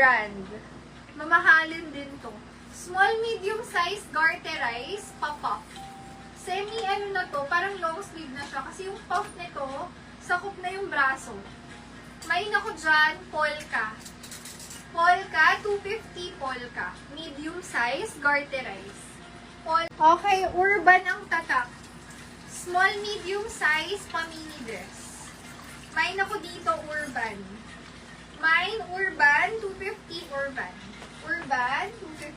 brand. Mamahalin din to. Small, medium size, garterize, puff. Semi, ano na to, parang long sleeve na siya. Kasi yung puff nito, sakop na yung braso. May nako dyan, polka. Polka, 250 polka. Medium size, garterize. Okay, urban ang tatak. Small, medium size, pa-mini dress. May nako dito, urban. Mine, urban, 250 urban. Urban, 250.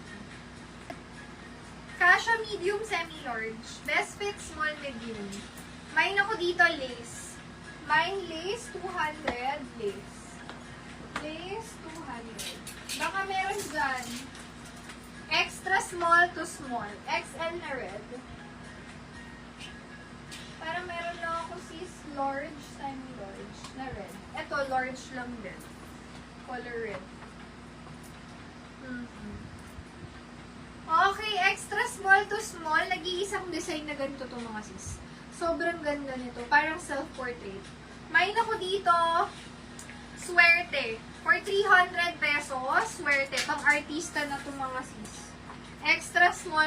Kasha medium, semi-large. Best fit, small, medium. Mine ako dito, lace. Mine, lace, 200, lace. Lace, 200. Baka meron dyan. Extra small to small. XL na red. Parang meron lang ako sis large, semi-large na red. Ito, large lang din. Color red. Okay, extra small to small. Nag-iisang design na ganito to mga sis. Sobrang ganda nito. Parang self-portrait. May ako dito, swerte. For 300 pesos, swerte. Pang artista na to mga sis. Extra small.